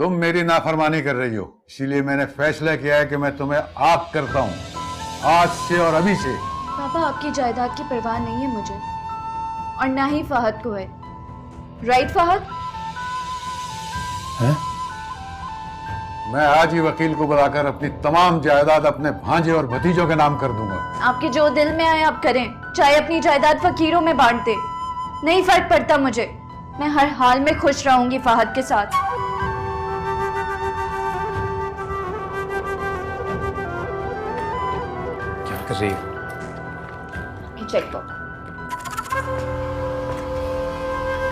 तुम मेरी नाफरमानी कर रही हो, इसीलिए मैंने फैसला किया है कि मैं तुम्हें आग करता हूँ आज से और अभी से। पापा, आपकी जायदाद की परवाह नहीं है मुझे, और ना ही फहद को है। राइट फहद? हैं? मैं आज ही वकील को बुलाकर अपनी तमाम जायदाद अपने भांजे और भतीजों के नाम कर दूंगा। आपके जो दिल में आए आप करें, चाहे अपनी जायदाद फकीरों में बांट दे, नहीं फर्क पड़ता मुझे। मैं हर हाल में खुश रहूंगी फहद के साथ। क्या कर रही है? चेकबुक,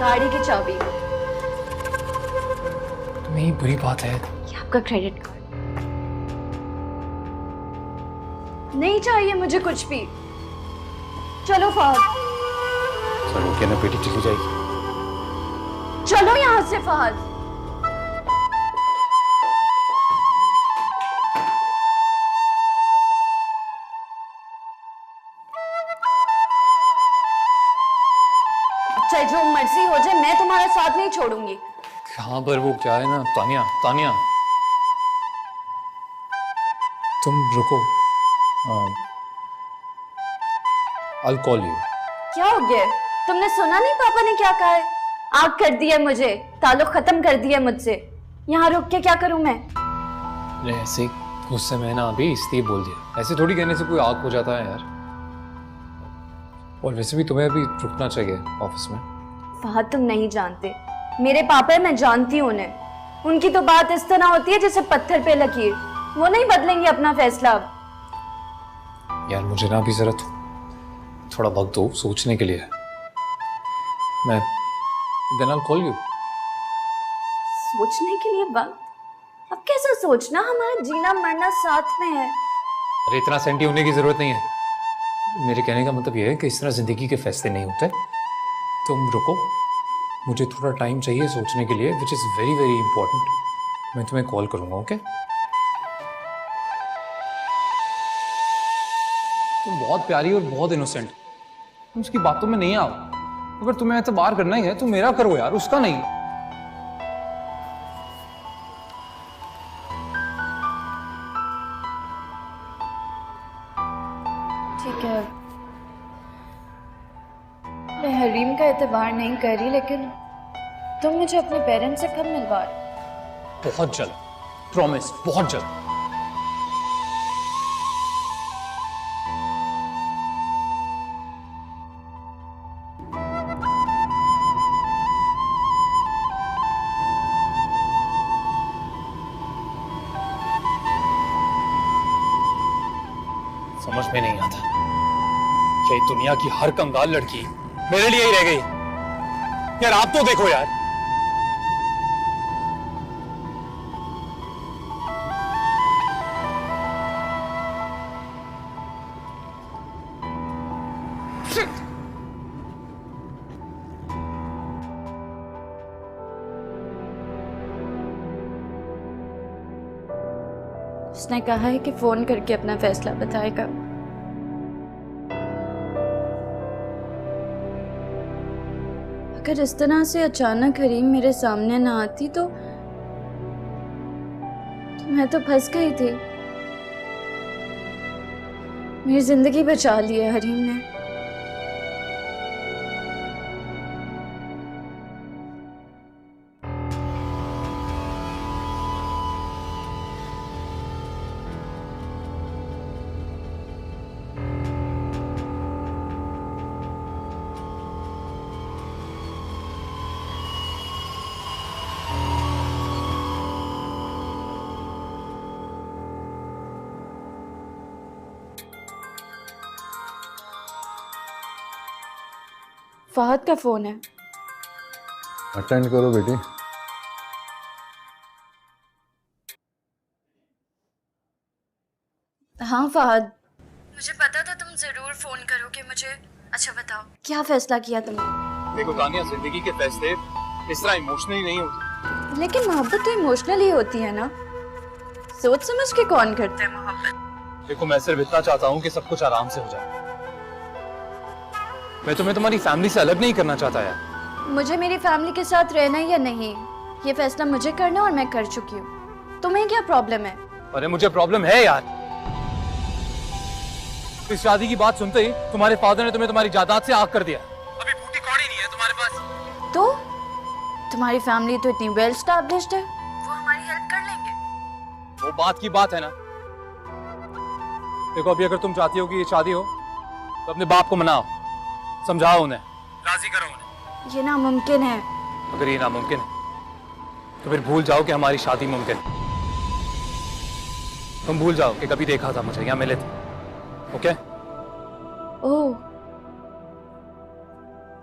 गाड़ी की चाबी, तुम्हें ही बुरी बात है। ये आपका क्रेडिट कार्ड। नहीं चाहिए मुझे कुछ भी। चलो फहद, चलो क्या ना, बेटी चली जाएगी। चलो यहाँ से फहद। चाहे जो मर्जी हो जाए, मैं तुम्हारा साथ नहीं छोड़ूंगी। यहाँ पर वो क्या है ना, तानिया तानिया तुम रुको। I'll call you। क्या हो गया? तुमने सुना नहीं पापा ने क्या कहा है? आग कर दी है मुझे, ताल्लुक खत्म कर दिया मुझसे। यहाँ रुक के क्या करूं मैं? अरे ऐसे गुस्से में ना अभी इसलिए बोल दिया, ऐसे थोड़ी कहने से कोई आग हो जाता है यार। और वैसे भी तुम्हें अभी रुकना चाहिए ऑफिस में। फहद, तुम नहीं जानते, मेरे पापा मैं जानती हूँ उन्हें। उनकी तो बात इस तरह होती है जैसे पत्थर पे लकीर। वो नहीं बदलेंगे अपना फैसला अब। यार मुझे ना अभी जरा थोड़ा वक्त दो सोचने के लिए। मैं then I'll call you। सोचने के लिए वक्त? अब कैसा सोचना? हमारा जीना मरना साथ में है। अरे इतना सेंटी होने की जरूरत नहीं है। मेरे कहने का मतलब यह है कि इस तरह जिंदगी के फैसले नहीं होते। तुम रुको, मुझे थोड़ा टाइम चाहिए सोचने के लिए, which is very very important. मैं तुम्हें कॉल करूंगा, ओके? तुम बहुत प्यारी और बहुत इनोसेंट, तुम उसकी बातों में नहीं आओ। अगर तुम्हें एतबार करना ही है तो मेरा करो यार, उसका नहीं। ठीक है, मैं हरीम का एतबार नहीं कर रही, लेकिन तुम मुझे अपने पेरेंट्स से कब मिलवा रहे? बहुत जल्द, प्रॉमिस, बहुत जल्द। समझ में नहीं आता कि दुनिया की हर कंगाल लड़की मेरे लिए ही रह गई। यार आप तो देखो यार, उसने कहा है कि फोन करके अपना फैसला बताएगा। अगर इस तरह से अचानक हरीम मेरे सामने ना आती तो मैं तो फंस गई थी। मेरी जिंदगी बचा ली है हरीम ने। फहद का फोन है। अटेंड करो बेटी। हाँ फहद, मुझे पता था तुम जरूर फोन करोगे मुझे। अच्छा बताओ, क्या फैसला किया तुमने? देखो तानिया, जिंदगी के फैसले इस तरह इमोशनली नहीं होते। लेकिन मोहब्बत तो इमोशनल ही होती है ना। सोच समझ के कौन करता है मोहब्बत? देखो मैं सिर्फ इतना चाहता हूँ कि सब कुछ आराम से हो जाए। मैं तुम्हें तुम्हारी फैमिली से अलग नहीं करना चाहता यार। मुझे मेरी फैमिली के साथ रहना या नहीं, ये फैसला मुझे करना है और मैं कर चुकी हूँ। तुम्हें क्या प्रॉब्लम है? अरे मुझे प्रॉब्लम है यार। इस शादी की बात सुनते ही तुम्हारे फादर ने तुम्हें तुम्हारी जायदाद से आग कर दिया। अभी बूटी कौड़ी नहीं है तुम्हारे पास। तो तुम्हारी फैमिली तो इतनी वेल एस्टैब्लिश्ड है, वो हमारी हेल्प कर लेंगे। वो बात की बात है ना। देखो अभी अगर तुम चाहती हो कि ये शादी हो तो अपने बाप को मनाओ, समझाओ उन्हें, राजी करो उन्हें। ये नामुमकिन है। अगर ये नामुमकिन है तो फिर भूल जाओ कि हमारी शादी मुमकिन है। तुम भूल जाओ कि कभी देखा था मुझे, यहाँ मिले थे। ओके? ओह,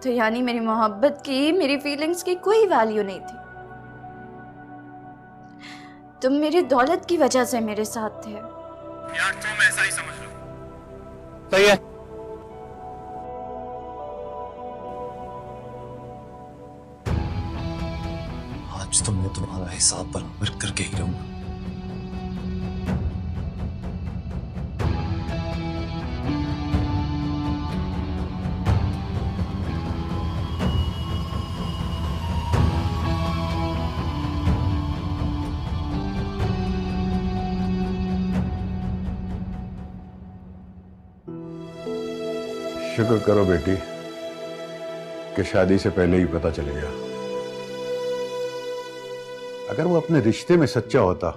तो यानी मेरी मोहब्बत की, मेरी फीलिंग्स की कोई वैल्यू नहीं थी। तुम मेरी दौलत की वजह से मेरे साथ थे। यार तुम ऐसा ही समझ लो। सही है। आज तो मैं तुम्हारा हिसाब बराबर करके ही रहूंगा। शुक्र करो बेटी कि शादी से पहले ही पता चल गया। अगर वो अपने रिश्ते में सच्चा होता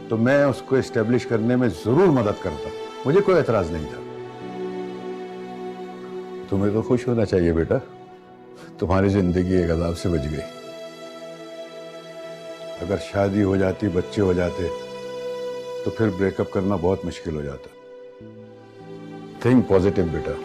तो मैं उसको एस्टेब्लिश करने में जरूर मदद करता, मुझे कोई एतराज नहीं था। तुम्हें तो खुश होना चाहिए बेटा, तुम्हारी जिंदगी एक अजाब से बच गई। अगर शादी हो जाती, बच्चे हो जाते तो फिर ब्रेकअप करना बहुत मुश्किल हो जाता। थिंक पॉजिटिव बेटा।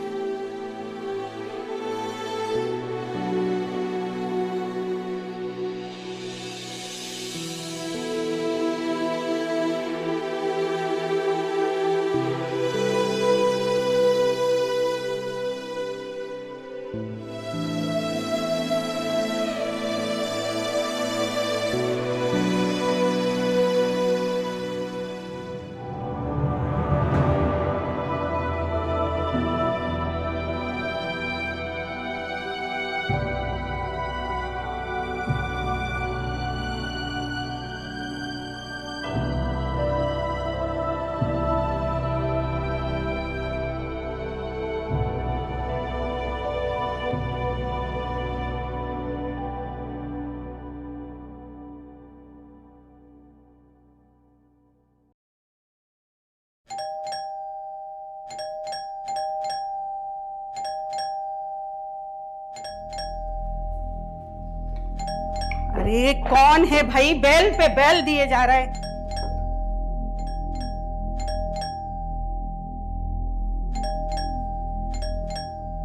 अरे कौन है भाई? बेल पे बेल दिए जा रहा है।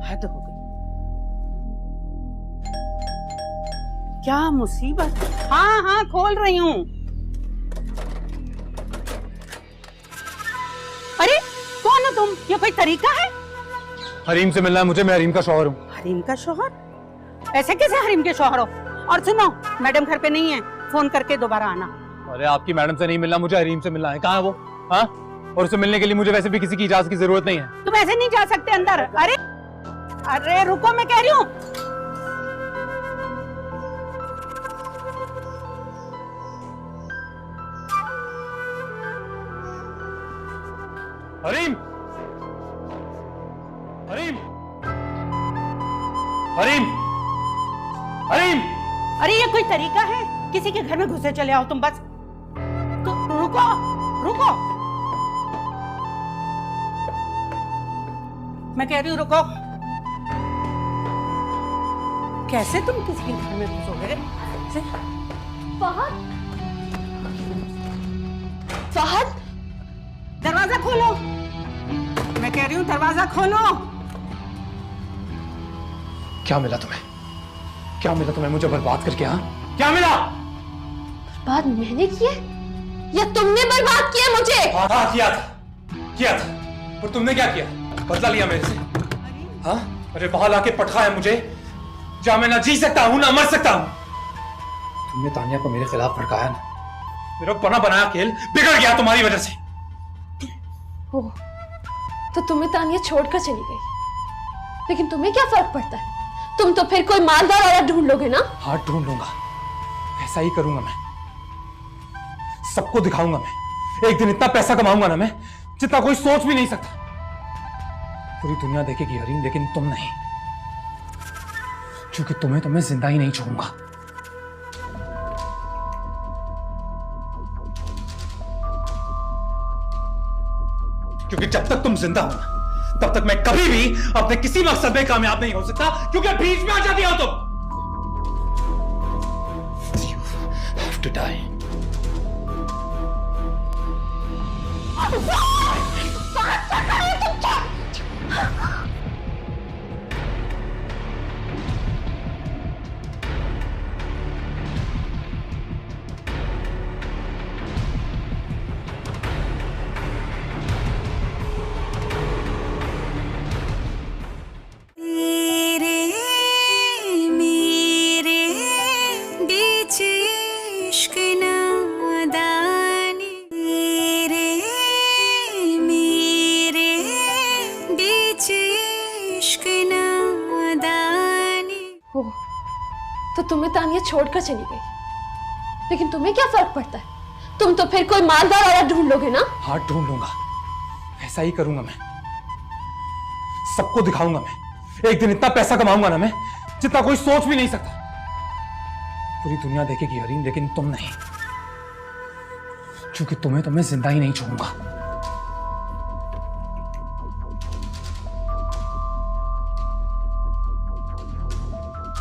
हद हो गई। क्या मुसीबत। हाँ हाँ खोल रही हूँ। अरे कौन हो तुम? ये कोई तरीका है? हरीम से मिलना है मुझे, मैं हरीम का शौहर हूँ। हरीम का शौहर? ऐसे कैसे हरीम के शौहर हो? और सुनो, मैडम घर पे नहीं है, फोन करके दोबारा आना। अरे आपकी मैडम से नहीं मिलना, मुझे हरीम से मिलना है। कहाँ है वो? हाँ? और उससे मिलने के लिए मुझे वैसे भी किसी की इजाजत की जरूरत नहीं है। तुम ऐसे नहीं जा सकते अंदर। अरे अरे रुको, मैं कह रही हूँ। हरीम! हरीम! हरीम! हरीम! अरे ये कोई तरीका है? किसी के घर में घुसे चले आओ तुम बस। तो रुको रुको, मैं कह रही हूँ रुको। कैसे तुम किसी के घर में घुसोगे? फहद, फहद, दरवाजा खोलो। मैं कह रही हूँ दरवाजा खोलो। क्या मिला तुम्हें? क्या मिला तुम्हें मुझे बर्बाद करके? हाँ, क्या मिला? बात मैंने की है या तुमने बर्बाद किया मुझे? हाँ किया था। और तुमने क्या किया? बदला लिया मेरे से। हाँ, अरे बाहर आके पटखाया मुझे, जहाँ मैं ना जी सकता हूँ ना मर सकता हूँ। तुमने तानिया को मेरे खिलाफ भड़काया ना, मेरा बना बनाया खेल बिगड़ गया तुम्हारी वजह से। ओह, तो तुम्हें तानिया छोड़कर चली गई, लेकिन तुम्हें क्या फर्क पड़ता है? तुम तो फिर कोई मालदार औरत ढूंढ लोगे ना? हाँ ढूंढ लूंगा, ऐसा ही करूंगा मैं, सबको दिखाऊंगा मैं। एक दिन इतना पैसा कमाऊंगा ना मैं, जितना कोई सोच भी नहीं सकता। पूरी दुनिया देखेगी हरीम, लेकिन तुम नहीं, क्योंकि तुम्हें तो मैं जिंदा ही नहीं छोड़ूंगा। क्योंकि जब तक तुम जिंदा हो ना, तब तक मैं कभी भी अपने किसी मकसद में कामयाब नहीं हो सकता, क्योंकि बीच में आ जाती हो तुम। You have to die. ओह, तो तुम्हें तानिया छोड़कर चली गई, लेकिन तुम्हें क्या फर्क पड़ता है? तुम तो फिर कोई मालदार औरत ढूंढ लोगे ना? हाँ, ढूंढ लूंगा। ऐसा ही करूंगा मैं, सबको दिखाऊंगा मैं। एक दिन इतना पैसा कमाऊंगा ना मैं, जितना कोई सोच भी नहीं सकता। पूरी दुनिया देखेगी हरीम, लेकिन तुम नहीं, क्योंकि तुम्हें तो मैं जिंदा ही नहीं छोड़ूंगा।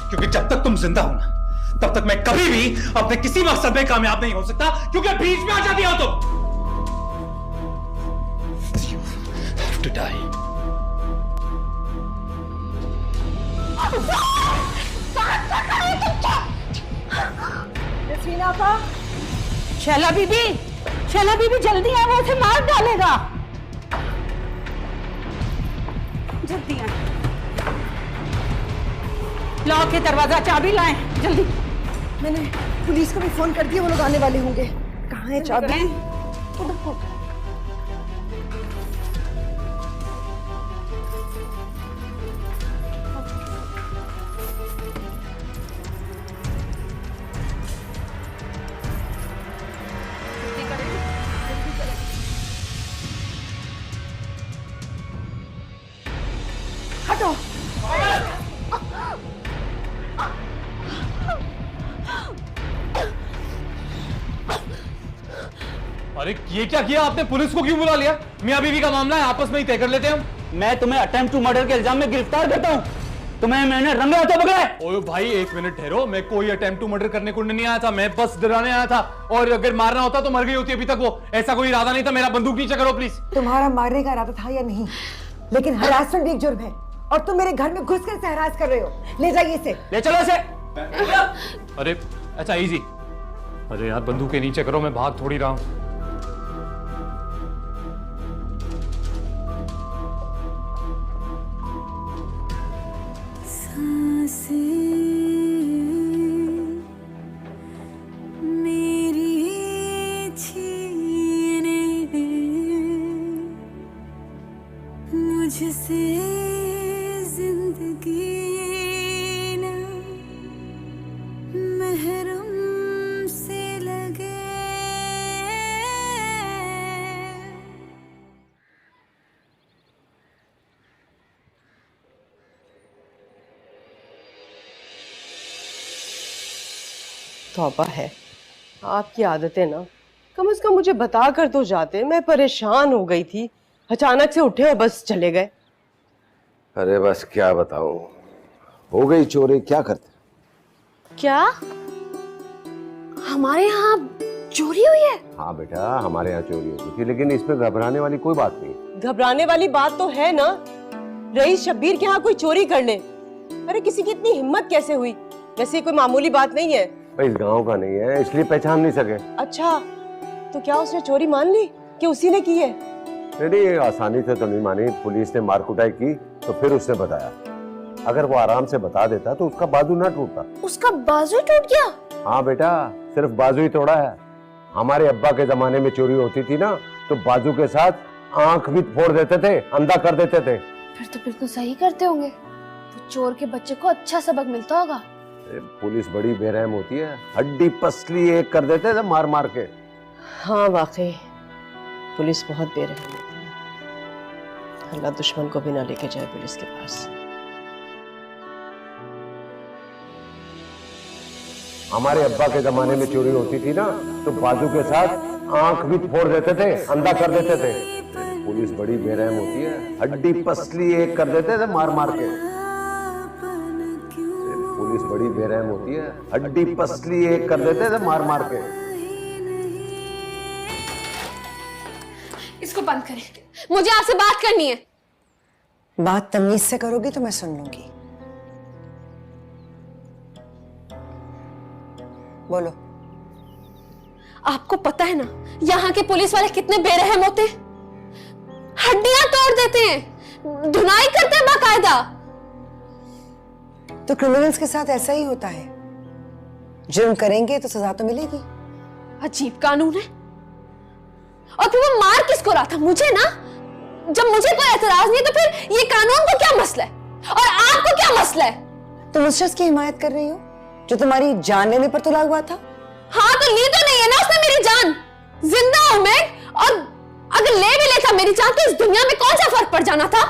क्योंकि जब तक तुम जिंदा हो ना, तब तक मैं कभी भी अपने किसी मकसद में कामयाब नहीं हो सकता, क्योंकि बीच में आ जाती हो तुम। You have to die. Shaila बीबी, शैला बीबी जल्दी आ, वो उसे मार डालेगा। जल्दी आ, लॉक के दरवाजा चाबी लाएं जल्दी। मैंने पुलिस को भी फोन कर दिया, वो लोग आने वाले होंगे। कहाँ है चाबी? हटो। अरे ये क्या किया आपने? पुलिस को क्यों बुला लिया? मियां बीवी का मामला है, आपस में ही तय कर लेते हैं हम। मैं तुम्हें अटेम्प्ट टू मर्डर के इल्जाम में गिरफ्तार करता हूँ। तुम्हें मैंने रंगे हाथों पकड़ा है। ओए भाई, एक मिनट ठहरो। मैं कोई अटेम्प्ट टू मर्डर करने को नहीं आया था, मैं बस डराने आया था। और अगर मारना होता तो मर गई होती अभी तक वो। ऐसा कोई इरादा नहीं था मेरा। बंदूक नीचे करो प्लीज। तुम्हारा मारने का इरादा था या नहीं? लेकिन हरासमेंट भी एक जुर्म है, और तुम मेरे घर में घुसकर इसे हरास कर रहे हो। ले जाइए इसे। ले चलो इसे। अरे अच्छा, इजी। अरे यार, बंदूक के नीचे करो, मैं भाग थोड़ी रहा हूं। मुझसे जिंदगी ना महरम से लगे। तौबा है, आपकी आदतें ना, कम से कम मुझे बता कर तो जाते। मैं परेशान हो गई थी, अचानक से उठे और बस चले गए। अरे बस क्या बताऊं, हो गई चोरी, क्या करते। क्या हमारे यहाँ चोरी हुई है? हाँ बेटा, हमारे यहाँ चोरी हुई थी, लेकिन इसमें घबराने वाली कोई बात नहीं। घबराने वाली बात तो है ना, रईस शब्बीर के यहाँ कोई चोरी कर ले। अरे किसी की इतनी हिम्मत कैसे हुई? वैसे कोई मामूली बात नहीं है। भाई इस गांव का नहीं है, इसलिए पहचान नहीं सके। अच्छा, तो क्या उसने चोरी मान ली कि उसी ने की है? नहीं, आसानी से तो नहीं मानी। पुलिस ने मार कुटाई की तो फिर उसने बताया। अगर वो आराम से बता देता तो उसका बाजू ना टूटता। उसका बाजू टूट गया? हाँ बेटा, सिर्फ बाजू ही तोड़ा है। हमारे अब्बा के जमाने में चोरी होती थी ना, तो बाजू के साथ आंख भी फोड़ देते थे, अंधा कर देते थे। फिर तो बिल्कुल सही करते होंगे। तो चोर के बच्चे को अच्छा सबक मिलता होगा। पुलिस बड़ी बेरहम होती है, हड्डी पसली एक कर देते थे मार मार के। हाँ वाकई पुलिस बहुत बेरहम होती है। अल्लाह दुश्मन को भी ना लेके जाए पुलिस के पास। हमारे अब्बा के जमाने में चोरी होती थी ना तो बाजू के साथ आंख भी फोड़ देते थे, अंधा कर देते थे। पुलिस बड़ी बेरहम होती है, हड्डी पसली एक कर देते थे मार मार के। पुलिस बड़ी बेरहम होती है, हड्डी पसली एक कर देते थे मार मार के। इसको बंद करें, मुझे आपसे बात करनी है। बात तमीज से करोगी तो मैं सुन लूंगी। बोलो। आपको पता है ना यहाँ के पुलिस वाले कितने बेरहम होते हैं, हड्डियां तोड़ देते हैं, धुनाई करते हैं बाकायदा। तो क्रिमिनल्स के साथ ऐसा ही होता है, जुर्म करेंगे तो सजा तो मिलेगी। अजीब कानून है। और फिर वो मार किसको रहा था? मुझे ना। जब मुझे कोई एतराज नहीं है तो फिर ये कानून को क्या मसला है और आपको क्या मसला है? तुम उस शख्स की हिमायत कर रही हो जो तुम्हारी जान लेने पर तुला हुआ था। हाँ तो ली तो नहीं है ना उसने मेरी जान। जिंदा हूं मैं, और अगर ले भी लेता मेरी जान तो इस दुनिया में कौन सा फर्क पड़ जाना था?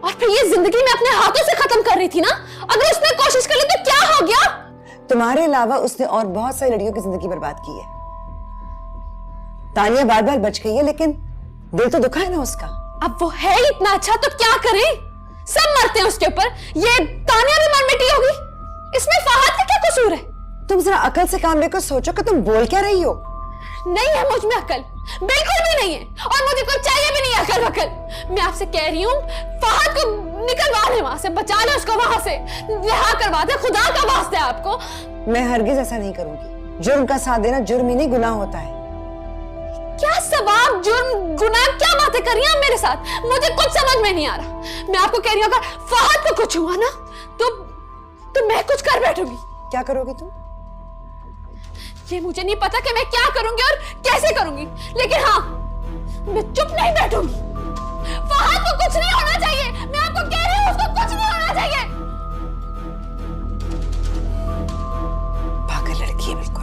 और फिर ये जिंदगी में अपने हाथों से खत्म कर रही थी ना। अगर उसने कोशिश कर ली तो क्या हो गया? तुम्हारे अलावा उसने और बहुत सारी लड़कियों की जिंदगी बर्बाद की है। तानिया बार बार बच गई है लेकिन दिल तो दुखा है ना उसका। अब वो है इतना अच्छा तो क्या करें? सब मरते हैं उसके ऊपर, ये तानिया भी मर मिटी होगी। इसमें फहद का क्या कसूर है? तुम जरा अकल से काम लेकर सोचो कि तुम बोल क्या रही हो। नहीं है मुझ में अकल, बिल्कुल भी नहीं है, और मुझे कोई चाहिए भी नहीं अकल वकल। मैं आपसे कह रही हूँ फहद को निकलवा ले वहां से, बचा ले उसको वहां से, रिहा करवा दे, खुदा का वास्ता है आपको। मैं हरगिज ऐसा नहीं करूंगी। जुर्म का साथ देना जुर्म ही नहीं गुनाह होता है। क्या सवाब जुर्म गुनाह क्या बातें कर रही हैं मेरे साथ? मुझे कुछ समझ में नहीं आ रहा। मैं आपको कह रही हूँ अगर फहद को कुछ हुआ ना तो मैं कुछ कर बैठूंगी। क्या करोगी तुम? ये मुझे नहीं पता कि मैं क्या करूंगी और कैसे करूंगी, लेकिन हाँ मैं चुप नहीं बैठूंगी। फहद को कुछ नहीं होना चाहिए, मैं आपको कह रही हूँ उसको कुछ नहीं होना चाहिए। पागल लड़की है बिल्कुल।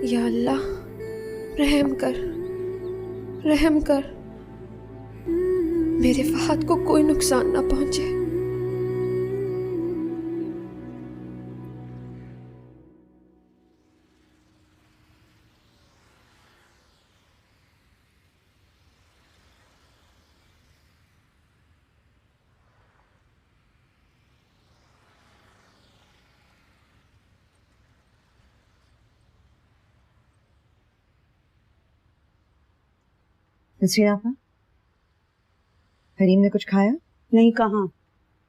या अल्लाह रहम कर, रहम कर, मेरे फहद को कोई नुकसान ना पहुंचे। नसरीन आपा, हरीम ने कुछ खाया? नहीं, कहाँ।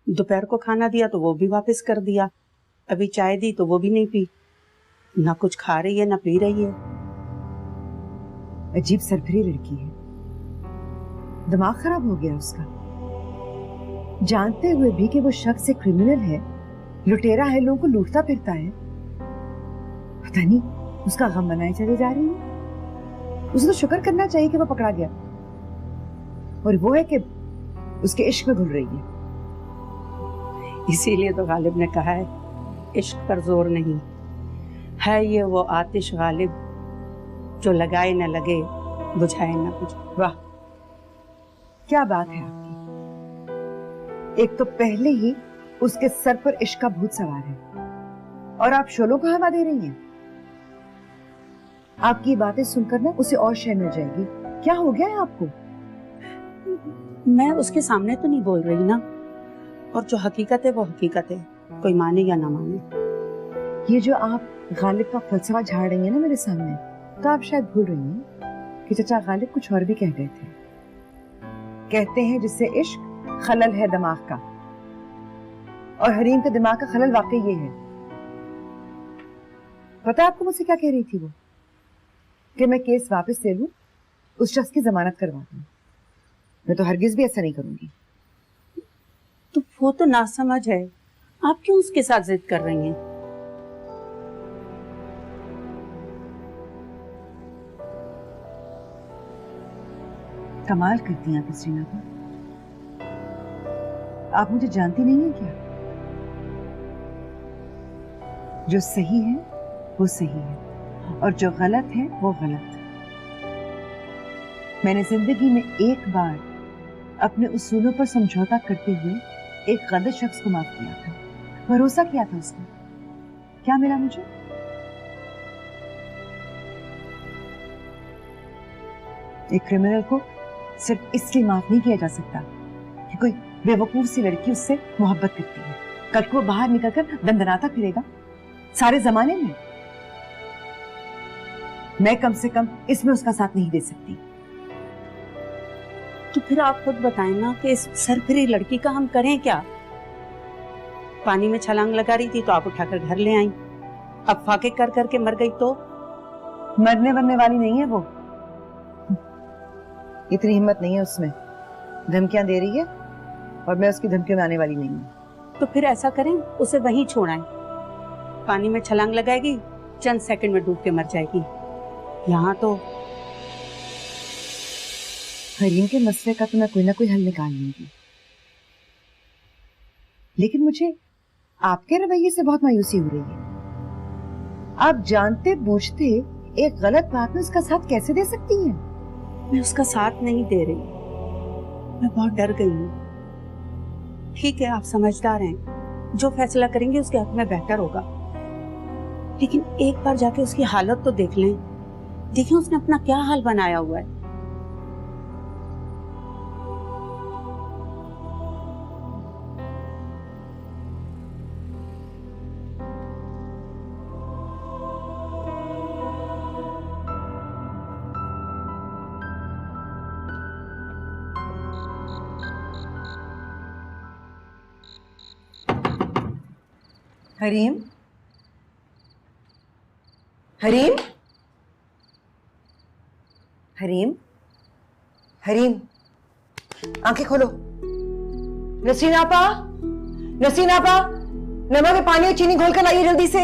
दोपहर को खाना दिया तो वो भी वापस कर दिया, अभी चाय दी तो वो भी नहीं पी। ना कुछ खा रही है ना पी रही है। अजीब सरफरी लड़की है, दिमाग खराब हो गया उसका। जानते हुए भी कि वो शख्स एक क्रिमिनल है, लुटेरा है, लोगों को लूटता फिरता है, पता नहीं उसका गम बनाए चली जा रही है। उसे तो शुक्र करना चाहिए कि वो पकड़ा गया, और वो है कि उसके इश्क में घुल रही है। इसीलिए तो गालिब ने कहा है इश्क पर जोर नहीं है, ये वो आतिश गालिब जो लगाए न लगे बुझाए न बुझे। वाह क्या बात है आपकी। एक तो पहले ही उसके सर पर इश्क का भूत सवार है और आप शोलों को हवा दे रही हैं। आपकी बातें सुनकर ना उसे और शय मिल जाएगी। क्या हो गया है आपको? मैं उसके सामने तो नहीं बोल रही ना, और जो हकीकत है वो हकीकत है, कोई माने या ना माने। ये जो आप गालिब का फलसफा झाड़ रही हैं ना मेरे सामने, तो आप शायद भूल रही हैं कि चाचा गालिब कुछ और भी कह गए थे। कहते हैं जिससे इश्क खलल है दिमाग का, और हरीम के दिमाग का खलल वाकई ये है। पता है आपको मुझसे क्या कह रही थी वो? कि मैं केस वापस ले लूं, उस शख्स की जमानत करवा दूं। मैं तो हरगिज भी ऐसा नहीं करूंगी। तो वो तो नासमझ है, आप क्यों उसके साथ जिद कर रही हैं? कमाल करती हैं आप नसरीना को। आप मुझे जानती नहीं है क्या? जो सही है वो सही है और जो गलत है वो गलत। मैंने जिंदगी में एक बार अपने उसूलों पर समझौता करते हुए एक गलत शख्स को माफ किया था, भरोसा किया था उसने। क्या मिला मुझे? एक क्रिमिनल को सिर्फ इसलिए माफ नहीं किया जा सकता कि कोई बेवकूफ सी लड़की उससे मोहब्बत करती है। कल को बाहर निकलकर दंदनाता फिरेगा सारे जमाने में। मैं कम से कम इसमें उसका साथ नहीं दे सकती। तो फिर आप खुद बताएं ना कि इस सरफिरी लड़की का हम करें क्या? पानी में छलांग लगा रही थी तो आप उठाकर घर ले आई, अब फाके कर करके मर गई तो? मरने वरने वाली नहीं है वो, इतनी हिम्मत नहीं है उसमें। धमकियां दे रही है और मैं उसकी धमकियों में आने वाली नहीं हूँ। तो फिर ऐसा करें, उसे वहीं छोड़ाएं। पानी में छलांग लगाएगी, चंद सेकंड में डूब के मर जाएगी। यहाँ तो हरीम के मसले का तो मैं कोई ना कोई हल निकाल लूंगी, लेकिन मुझे आपके रवैये से बहुत मायूसी हो रही है। आप जानते बूझते एक गलत बात में उसका साथ कैसे दे सकती हैं? मैं उसका साथ नहीं दे रही, मैं बहुत डर गई हूँ। ठीक है, आप समझदार हैं, जो फैसला करेंगे उसके हक में बेहतर होगा, लेकिन एक बार जाके उसकी हालत तो देख लें। देखिए उसने अपना क्या हाल बनाया हुआ है। हरीम, हरीम, हरीम, हरीम, आंखें खोलो। नसीन आपा, नसीन आपा, नमक में पानी और चीनी घोल कर लाइए जल्दी से।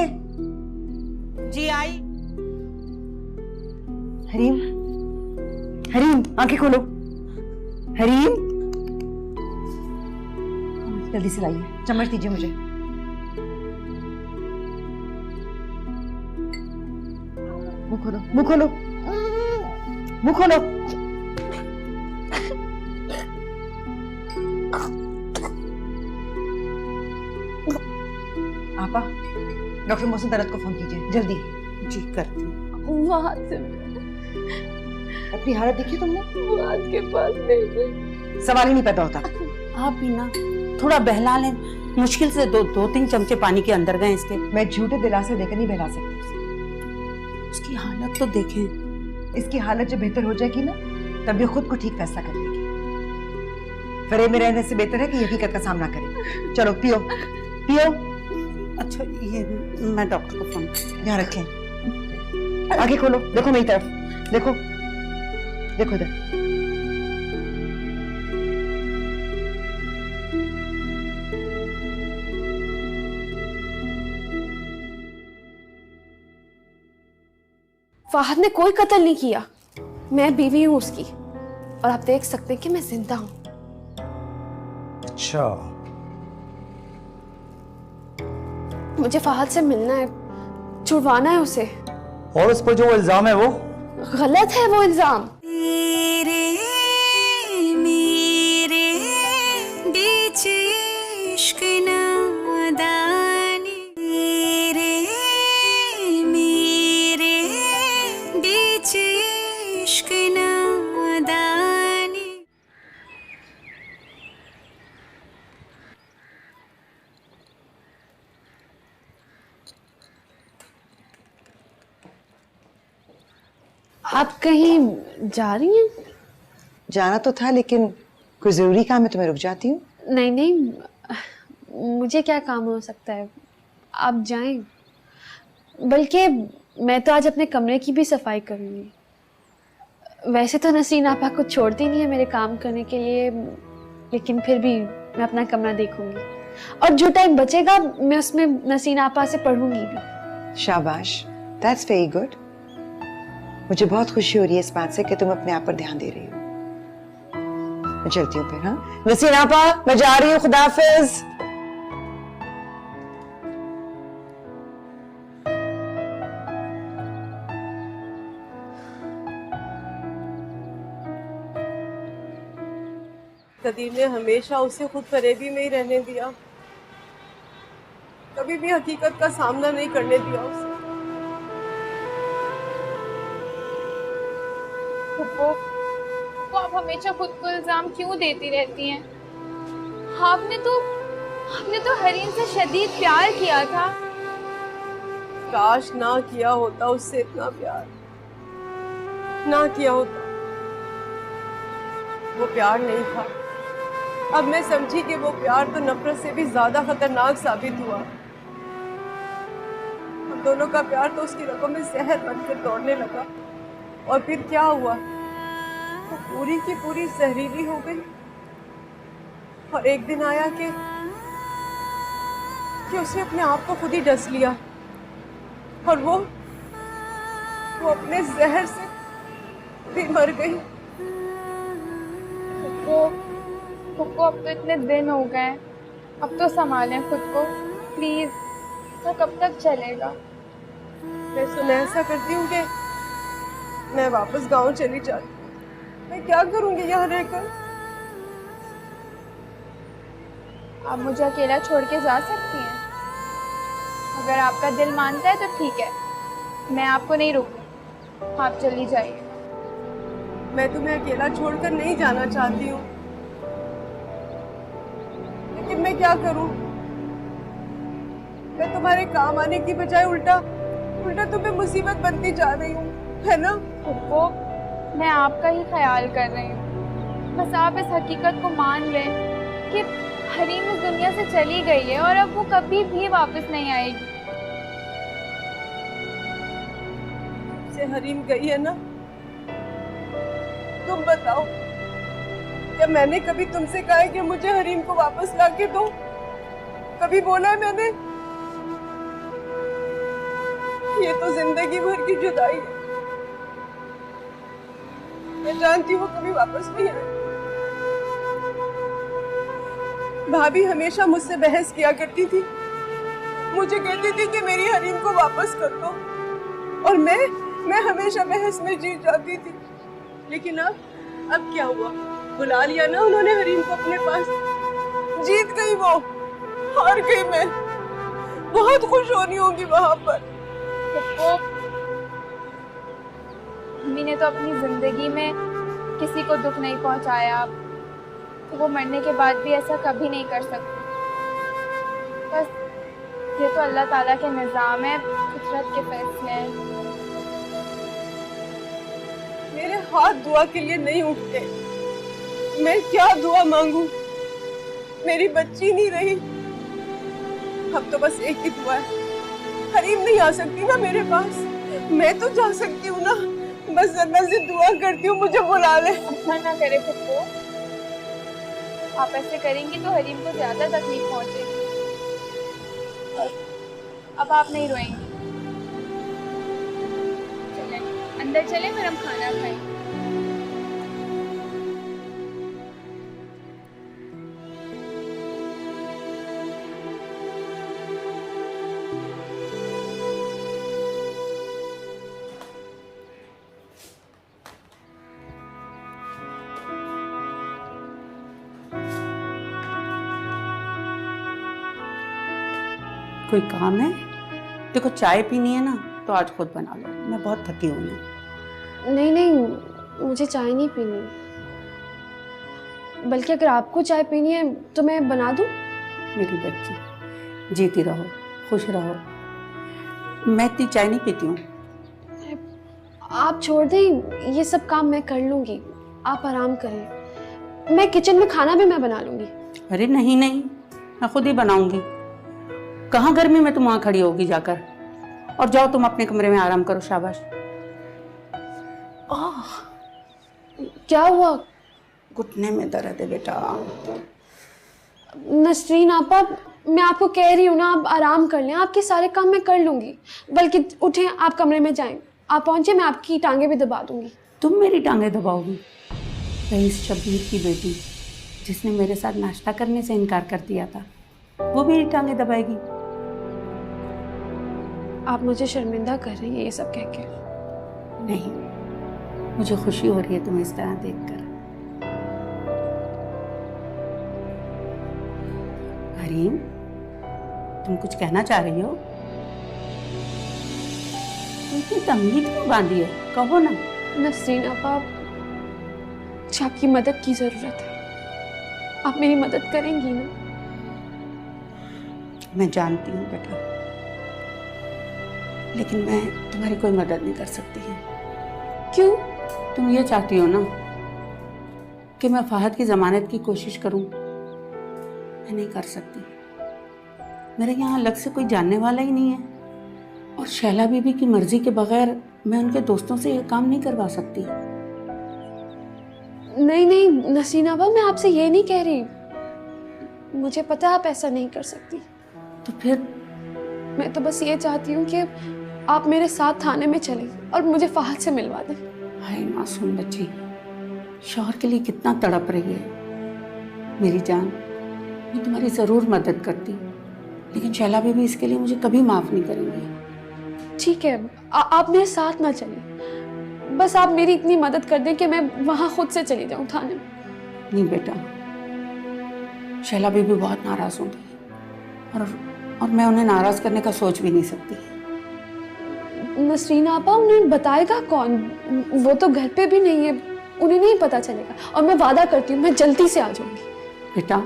जी आई। हरीम, हरीम, आंखें खोलो। हरीम, जल्दी से लाइए, चम्मच दीजिए मुझे। मुंह खोलो, मुंह खोलो, मुंह खोलो। आपा, डॉक्टर मोहसिन दरद को फोन कीजिए जल्दी। जी करती हूँ। वहां से अपनी हालत देखी तुमने? वहां के पास नहीं गई। सवाल ही नहीं पैदा होता। आप भी ना थोड़ा बहला लें, मुश्किल से दो तीन चमचे पानी के अंदर गए इसके। मैं झूठे दिलासे देकर नहीं बहला सकती उसे। उसकी हालत तो देखें। इसकी हालत जब बेहतर हो जाएगी ना, तब ये खुद को ठीक फैसला कर लेगी। फरेब में रहने से बेहतर है कि हकीकत का सामना करे। चलो पियो, पियो। अच्छा, ये मैं डॉक्टर को फोन करती हूँ। यहाँ रखें। आगे खोलो, देखो मेरी तरफ, देखो, देखो इधर। फहद ने कोई कत्ल नहीं किया। मैं बीवी हूं उसकी, और आप देख सकते हैं कि मैं जिंदा हूं। अच्छा, मुझे फहद से मिलना है, छुड़वाना है उसे। और उस पर जो इल्जाम है वो गलत है वो इल्जाम। तेरे मेरे बीच इश्क नादानी, तेरे मेरे बीच इश्क नादानी। आप कहीं जा रही हैं? जाना तो था, लेकिन कोई जरूरी काम है तो मैं रुक जाती हूँ। नहीं नहीं, मुझे क्या काम हो सकता है, आप जाएं। बल्कि मैं तो आज अपने कमरे की भी सफाई करूंगी। वैसे तो नसीन आपा कुछ छोड़ती नहीं है मेरे काम करने के लिए, लेकिन फिर भी मैं अपना कमरा देखूंगी और जो टाइम बचेगा मैं उसमें नसीन आपा से पढ़ूंगी भी। शाबाश, दैट्स वेरी गुड। मुझे बहुत खुशी हो रही है इस बात से कि तुम अपने आप पर ध्यान दे रही हो। मैं चलती हूँ फिर। हाँ नसीन आपा, मैं जा रही हूँ, खुदा हाफिज। कदीर ने हमेशा उसे खुद फरेबी में ही रहने दिया, कभी भी हकीकत का सामना नहीं करने दिया उसे। फुप्पो, आप हमेशा खुद को इल्जाम क्यों देती रहती हैं? आपने तो हरीम से शदीद प्यार किया था। काश ना किया होता उससे इतना प्यार, ना किया होता। वो प्यार नहीं था। अब मैं समझी कि वो प्यार तो नफरत से भी ज्यादा खतरनाक साबित हुआ। हम दोनों का प्यार तो उसकी रगों में जहर बनकर दौड़ने लगा, और फिर क्या हुआ, वो पूरी की पूरी जहरीली हो गई। और एक दिन आया कि उसने अपने आप को खुद ही डस लिया, और वो अपने जहर से भी मर गई। फुप्पो, अब तो इतने दिन हो गए, अब तो संभालें खुद को प्लीज। तो कब तक चलेगा? मैं ऐसा करती हूँ कि मैं वापस गांव चली जाती हूँ। मैं क्या करूँगी यहाँ रहकर? आप मुझे अकेला छोड़ के जा सकती हैं? अगर आपका दिल मानता है तो ठीक है, मैं आपको नहीं रोकूं, आप चली जाइए। मैं तुम्हें अकेला छोड़कर नहीं जाना चाहती हूँ, लेकिन मैं क्या करूँ? मैं तुम्हारे काम आने की बजाय उल्टा तुम्हें मुसीबत बनती जा रही हूँ, है ना? फुप्पो, मैं आपका ही ख्याल कर रही हूँ। बस आप इस हकीकत को मान लें कि हरीम इस दुनिया से चली गई है और अब वो कभी भी वापस नहीं आएगी। से हरीम गई है ना? तुम बताओ, क्या मैंने कभी तुमसे कहा है कि मुझे हरीम को वापस ला के दो? कभी बोला है मैंने? ये तो जिंदगी भर की जुदाई है। मैं जानती हूँ वो कभी वापस नहीं आए। भाभी हमेशा मुझसे बहस किया करती थी, मुझे कहती थी कि मेरी हरीम को वापस कर दो, और मैं हमेशा बहस में जीत जाती थी। लेकिन अब क्या हुआ? बुला लिया ना उन्होंने हरीम को अपने पास, जीत गई वो, हार गई मैं। बहुत खुश होनी होगी वहां पर। मम्मी ने तो अपनी जिंदगी में किसी को दुख नहीं पहुंचाया, तो वो मरने के बाद भी ऐसा कभी नहीं कर सकती। बस ये तो अल्लाह ताला के निज़ाम है, फितरत के फैसले हैं। मेरे हाथ दुआ के लिए नहीं उठते। मैं क्या दुआ मांगू? मेरी बच्ची नहीं रही। अब तो बस एक ही दुआ है, हरीम नहीं आ सकती ना मेरे पास, मैं तो जा सकती हूँ ना। बस अल्लाह से दुआ करती हूँ मुझे बुला ले। ऐसा ना करे फुप्पो, आप ऐसे करेंगी तो हरीम को ज्यादा तकलीफ पहुंचेगी। अब आप नहीं रोएंगी। चलें अंदर चलें, फिर हम खाना खाएं। कोई काम है? देखो चाय पीनी है ना तो आज खुद बना लो, मैं बहुत थकी हुई हूँ। नहीं, मुझे चाय नहीं पीनी, बल्कि अगर आपको चाय पीनी है तो मैं बना दूँ। मेरी बच्ची जीती रहो, खुश रहो। मैं इतनी चाय नहीं पीती हूँ। आप छोड़ दें, ये सब काम मैं कर लूँगी, आप आराम करें। मैं किचन में खाना भी मैं बना लूँगी। अरे नहीं, मैं खुद ही बनाऊंगी। कहाँ गर्मी में तुम वहां खड़ी होगी जाकर। और जाओ तुम अपने कमरे में आराम करो। शाबाश। क्या हुआ? घुटने में दर्द है बेटा। नसरीन आपा, मैं आपको कह रही हूँ ना, आप आराम कर लें, आपके सारे काम मैं कर लूंगी। बल्कि उठें, आप कमरे में जाएं, आप पहुंचे, मैं आपकी टांगे भी दबा दूंगी। तुम मेरी टांगे दबाओगी? रईस शब्बीर की बेटी जिसने मेरे साथ नाश्ता करने से इनकार कर दिया था, वो मेरी टांगे दबाएगी? आप मुझे शर्मिंदा कर रही हैं ये सब कह के। नहीं, मुझे खुशी हो रही है तुम्हें इस तरह देखकर। हरीम, तुम कुछ कहना चाह रही हो? तुम इतनी तमीज क्यों बांधी है? कहो ना। नसरीन आपा, मुझे आपकी मदद की जरूरत है, आप मेरी मदद करेंगी ना? मैं जानती हूँ बेटा, लेकिन मैं तुम्हारी कोई मदद नहीं कर सकती है। क्यों? तुम ये चाहती हो ना कि मैं फहद की जमानत की कोशिश करूं? मैं नहीं कर सकती। मेरे यहाँ अलग से कोई जानने वाला ही नहीं है, और शैला बीबी की मर्जी के बगैर मैं उनके दोस्तों से ये काम नहीं करवा सकती। नहीं नहीं नसीना बा, मैं आपसे ये नहीं कह रही, मुझे पता है आप ऐसा नहीं कर सकती। तो फिर? मैं तो बस ये चाहती हूँ कि आप मेरे साथ थाने में चलें और मुझे फहद से मिलवा दें। हाय मासूम बच्ची, शौहर के लिए कितना तड़प रही है। मेरी जान, मैं तुम्हारी ज़रूर मदद करती, लेकिन शैला बीबी इसके लिए मुझे कभी माफ़ नहीं करेंगी। ठीक है, आप मेरे साथ ना चलें, बस आप मेरी इतनी मदद कर दें कि मैं वहाँ खुद से चली जाऊँ थाने में। नहीं बेटा, शैला बीबी बहुत नाराज़ होंगी, और मैं उन्हें नाराज़ करने का सोच भी नहीं सकती। नसरीन आपा, उन्हें बताएगा कौन? वो तो घर पे भी नहीं है, उन्हें नहीं पता चलेगा। और मैं वादा करती हूँ मैं जल्दी से आ जाऊंगी। बेटा,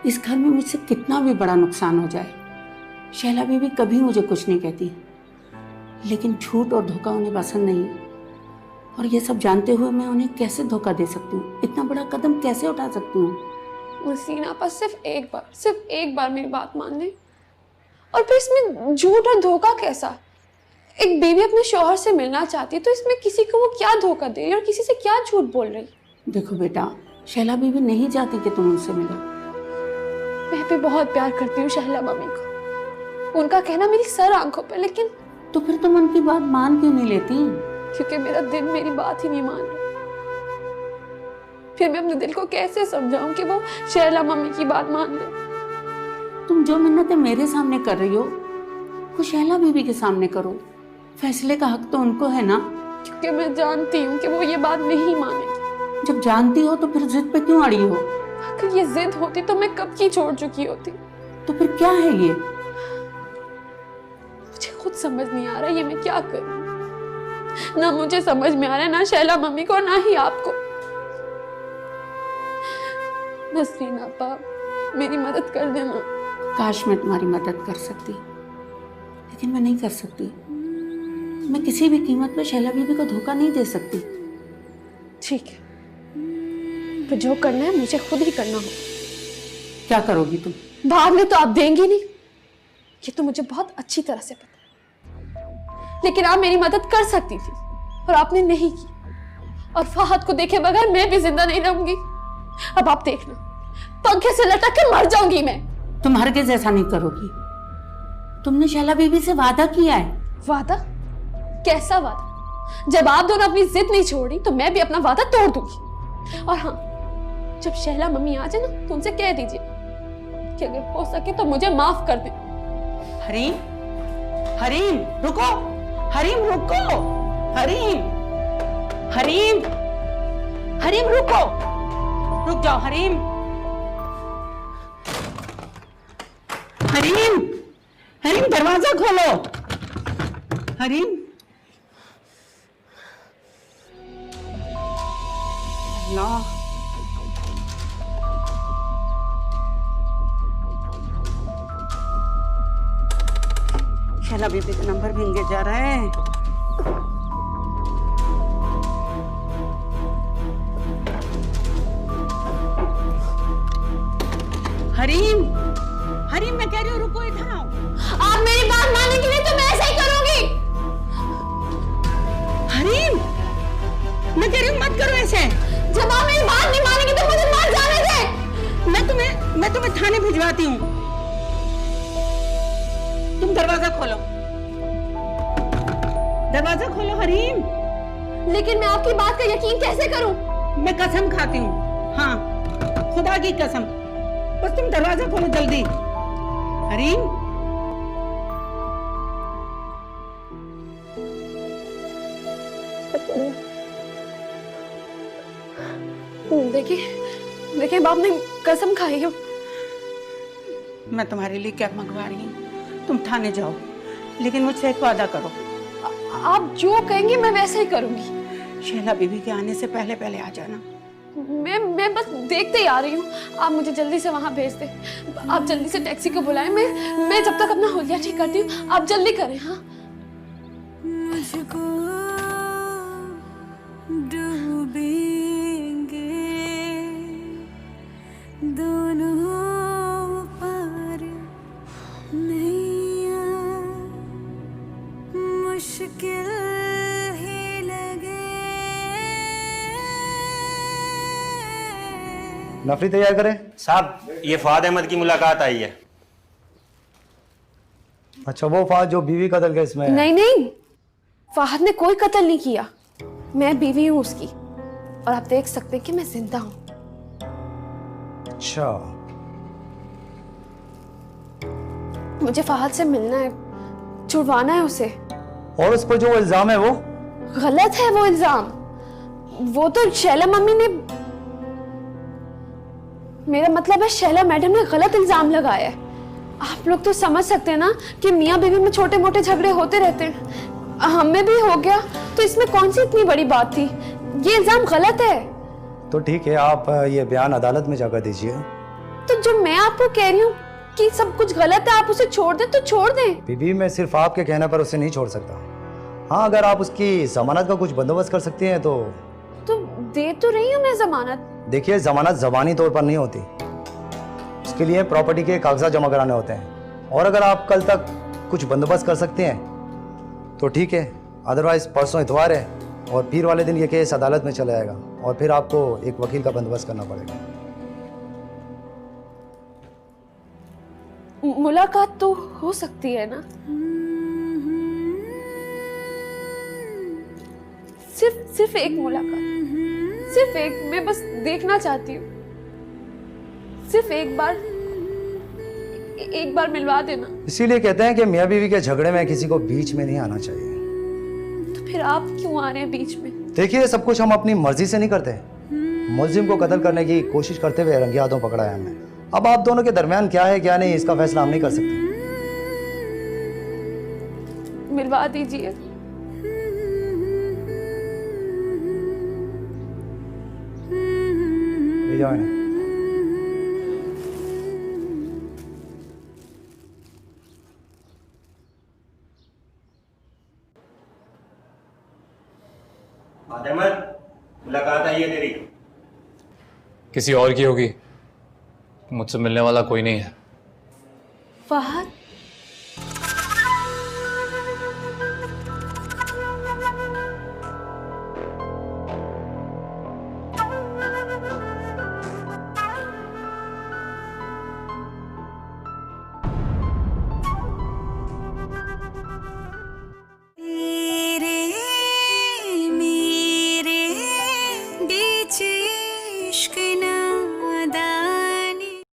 इस घर में मुझसे कितना भी बड़ा नुकसान हो जाए, शैला बीबी कभी मुझे कुछ नहीं कहती, लेकिन झूठ और धोखा उन्हें पसंद नहीं है। और ये सब जानते हुए मैं उन्हें कैसे धोखा दे सकती हूँ? इतना बड़ा कदम कैसे उठा सकती हूँ? नसरीन आपा, सिर्फ एक बार मेरी बात मान लें। और फिर इसमें झूठ और धोखा कैसा? एक बीवी अपने शौहर से मिलना चाहती है, तो इसमें किसी को वो क्या धोखा दे रही है और किसी से क्या झूठ बोल रही? देखो बेटा, शैला बीबी नहीं चाहती कि तुम उनसे मिलो। मैं भी बहुत प्यार करती हूँ शैला मम्मी को, उनका कहना मेरी सर आंखों पे, लेकिन तो फिर तुम उनकी बात मान क्यों नहीं लेती? क्योंकि मेरा दिल मेरी बात ही नहीं मान रहा। फिर मैं अपने दिल को कैसे समझाऊं कि वो शैला मम्मी की बात मान ले? तुम जो मिन्नतें मेरे सामने कर रही हो, वो शैला बीबी के सामने करो। फैसले का हक तो उनको है ना। क्योंकि मैं जानती हूँ कि वो ये बात नहीं मानेगी। जब जानती हो तो फिर जिद पे क्यों अड़ी हो? अगर ये जिद होती तो मैं कब की छोड़ चुकी होती। तो फिर क्या है ये? मुझे खुद समझ नहीं आ रहा ये मैं क्या करूं। ना मुझे समझ में आ रहा है, ना शैला मम्मी को, ना ही आपको। नसरीन आपा, मेरी मदद कर देना। काश मैं तुम्हारी मदद कर सकती, लेकिन मैं नहीं कर सकती। मैं किसी भी कीमत पर शैला बीबी को धोखा नहीं दे सकती। ठीक है, तो जो करना है मुझे खुद ही करना होगा। क्या करोगी तुम? भागने तो आप देंगी नहीं, ये तो मुझे बहुत अच्छी तरह से पता है। लेकिन आप मेरी मदद कर सकती थी और आपने नहीं की, और फहद को देखे बगैर मैं भी जिंदा नहीं रहूंगी। अब आप देखना, पंखे से लटक के मर जाऊंगी मैं। तुम हरगिज़ ऐसा नहीं करोगी। तुमने शैला बीबी से वादा किया है। वादा? कैसा वादा? जब आप दोनों अपनी जिद नहीं छोड़ी तो मैं भी अपना वादा तोड़ दूंगी। और हाँ, जब शैला मम्मी आ जाए ना तो उनसे कह दीजिए कि अगर हो सके तो मुझे माफ कर दें। हरीम, हरीम रुको, हरीम रुको, हरीम, हरीम, हरीम रुको, रुक जाओ हरीम, हरीम, हरीम दरवाजा खोलो, हरीम। अल्लाह, शैला बीबी का नंबर भेंगे जा रहा है। हरीम, फीलिंग मत करो ऐसे। जब आप मेरी बात नहीं मानेंगे तो मुझे मर जाने दे। मैं तुम्हें थाने भिजवाती हूँ। तुम दरवाजा खोलो, दरवाजा खोलो हरीम। लेकिन मैं आपकी बात का यकीन कैसे करूं? मैं कसम खाती हूँ, हाँ खुदा की कसम। बस तुम दरवाजा खोलो जल्दी। हरीम देखिए बाप ने कसम खाई है। मैं तुम्हारे लिए क्या मंगवा रही हूँ, तुम थाने जाओ, लेकिन मुझसे एक वादा करो। आप जो कहेंगे मैं वैसे ही करूंगी। शैला बीबी के आने से पहले पहले आ जाना। मैं बस देखते ही आ रही हूँ। आप मुझे जल्दी से वहां भेज दे। आप जल्दी से टैक्सी को बुलाएं। मैं जब तक अपना हुलिया ठीक करती हूँ, आप जल्दी करें। हाँ मुझको डूबेंगे दोनों पार नैया, मुश्किल ही लगे। नफरी तैयार करें साहब, ये फवाद अहमद की मुलाकात आई है। अच्छा, वो फवाद जो बीवी कत्ल केस में है। नहीं, फहद ने कोई कत्ल नहीं किया। मैं बीवी हूँ उसकी, और आप देख सकते हैं कि मैं जिंदा हूँ। अच्छा, मुझे फहद से मिलना है, छुड़वाना है उसे। और उस पर जो इल्जाम है वो गलत है। वो इल्जाम, वो तो शैला मम्मी ने, मेरा मतलब है शैला मैडम ने गलत इल्जाम लगाया है। आप लोग तो समझ सकते हैं ना कि मियाँ बीवी में छोटे मोटे झगड़े होते रहते हैं। हमें भी हो गया, तो इसमें कौन सी इतनी बड़ी बात थी? ये इल्जाम गलत है। तो ठीक है, आप ये बयान अदालत में जाकर दीजिए। तो जो मैं आपको कह रही हूँ कि सब कुछ गलत है, आप उसे छोड़ दें तो छोड़ दें। बीबी, मैं सिर्फ आपके कहने पर उसे नहीं छोड़ सकता। हाँ, अगर आप उसकी जमानत का कुछ बंदोबस्त कर सकती हैं तो दे तो रही हूँ मैं जमानत। देखिए, जमानत जबानी तौर पर नहीं होती, उसके लिए प्रॉपर्टी के कागजात जमा कराने होते हैं। और अगर आप कल तक कुछ बंदोबस्त कर सकते हैं तो ठीक है, अदरवाइज परसों इतवार है और पीर वाले दिन ये केस अदालत में चला जाएगा और फिर आपको एक वकील का बंदोबस्त करना पड़ेगा। मुलाकात तो हो सकती है ना? सिर्फ एक मुलाकात, सिर्फ एक। मैं बस देखना चाहती हूँ। सिर्फ एक बार मिलवा देना। इसीलिए कहते हैं कि मियाँ बीवी के झगड़े में किसी को बीच में नहीं आना चाहिए। तो फिर आप क्यों आ रहे हैं बीच में? देखिए, सब कुछ हम अपनी मर्जी से नहीं करते। मुलजिम को कत्ल करने की कोशिश करते हुए रंगे हाथों पकड़ा है हमने। अब आप दोनों के दरमियान क्या है क्या नहीं, इसका फैसला हम नहीं कर सकते। मिलवा दीजिए। ले जाओ इन्हें। अहमद, मुलाकात आई है तेरी। किसी और की होगी, मुझसे मिलने वाला कोई नहीं है। फहद